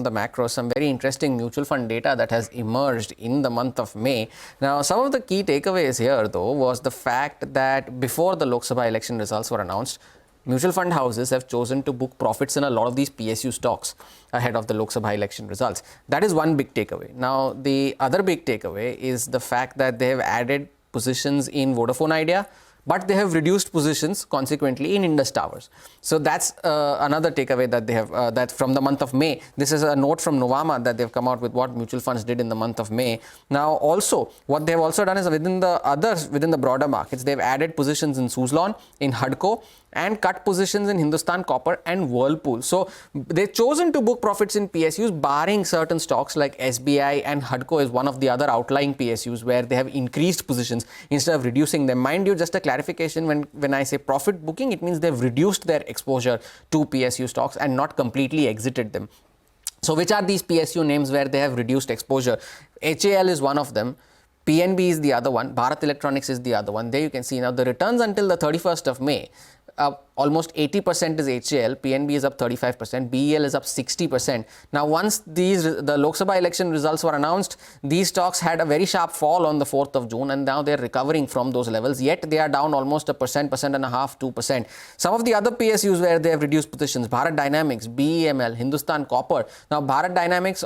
the macro, some very interesting mutual fund data that has emerged in the month of May. Now, some of the key takeaways here, though, was the fact that before the Lok Sabha election results were announced, mutual fund houses have chosen to book profits in a lot of these PSU stocks ahead of the Lok Sabha election results. That is one big takeaway. Now, the other big takeaway is the fact that they have added positions in Vodafone Idea, but they have reduced positions consequently in Indus Towers. So that's another takeaway that they have, that from the month of May. This is a note from Nuvama that they've come out with what mutual funds did in the month of May. Now, also, what they've also done is within the broader markets, they've added positions in Suzlon, in HUDCO, and cut positions in Hindustan Copper and Whirlpool. So they've chosen to book profits in PSUs, barring certain stocks like SBI, and HUDCO is one of the other outlying PSUs where they have increased positions instead of reducing them. Mind you, just a clarification, when I say profit booking, it means they've reduced their exposure to PSU stocks and not completely exited them. So which are these PSU names where they have reduced exposure? HAL is one of them. PNB is the other one. Bharat Electronics is the other one. There you can see now the returns until the 31st of May. Almost 80% is HAL, PNB is up 35%, BEL is up 60%. Now, once the Lok Sabha election results were announced, these stocks had a very sharp fall on the 4th of June, and now they're recovering from those levels, yet they are down almost 1%, 1.5%, 2%. Some of the other PSUs where they have reduced positions, Bharat Dynamics, BEML, Hindustan Copper. Now, Bharat Dynamics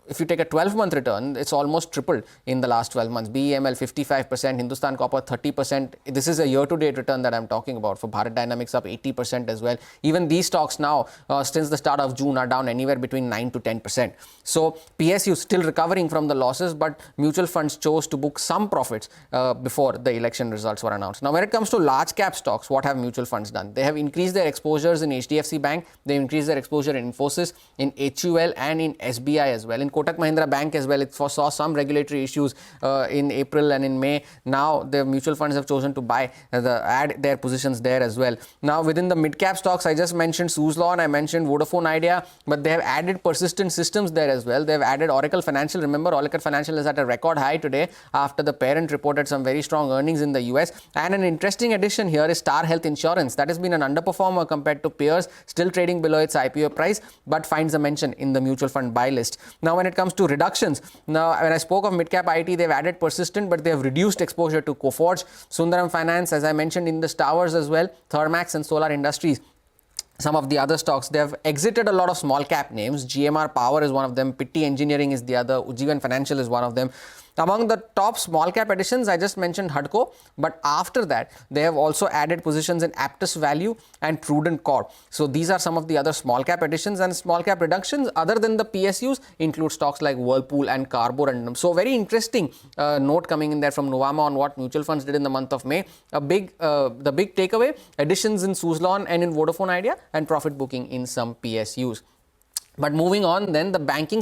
if you take a 12-month return, it's almost tripled in the last 12 months. BEML 55%, Hindustan Copper 30%. This is a year-to-date return that I'm talking about. For Bharat Dynamics, up 80% as well. Even these stocks now, since the start of June, are down anywhere between 9 to 10%. So PSU still recovering from the losses, but mutual funds chose to book some profits before the election results were announced. Now, when it comes to large-cap stocks, what have mutual funds done? They have increased their exposures in HDFC Bank. They increased their exposure in Infosys, in HUL, and in SBI as well. In Kotak Mahindra Bank as well, it saw some regulatory issues in April and in May. Now the mutual funds have chosen to add their positions there as well. Now within the mid-cap stocks, I just mentioned Suzlon, I mentioned Vodafone Idea, but they have added Persistent Systems there as well. They have added Oracle Financial. Remember, Oracle Financial is at a record high today after the parent reported some very strong earnings in the US. And an interesting addition here is Star Health Insurance. That has been an underperformer compared to peers, still trading below its IPO price, but finds a mention in the mutual fund buy list. Now, when it comes to reductions, now when I spoke of mid-cap IT, they've added Persistent, but they have reduced exposure to Coforge, Sundaram Finance, as I mentioned, Indus Towers as well, Thermax and Solar Industries. Some of the other stocks, they have exited a lot of small cap names. GMR Power is one of them, Pitti Engineering is the other, Ujjivan Financial is one of them. Among the top small cap additions, I just mentioned HUDCO, but after that, they have also added positions in Aptus Value and Prudent Corp. So these are some of the other small cap additions, and small cap reductions other than the PSUs include stocks like Whirlpool and Carborundum. So very interesting note coming in there from Nuvama on what mutual funds did in the month of May. The big takeaway, additions in Suzlon and in Vodafone Idea, and profit booking in some PSUs. But moving on then, the banking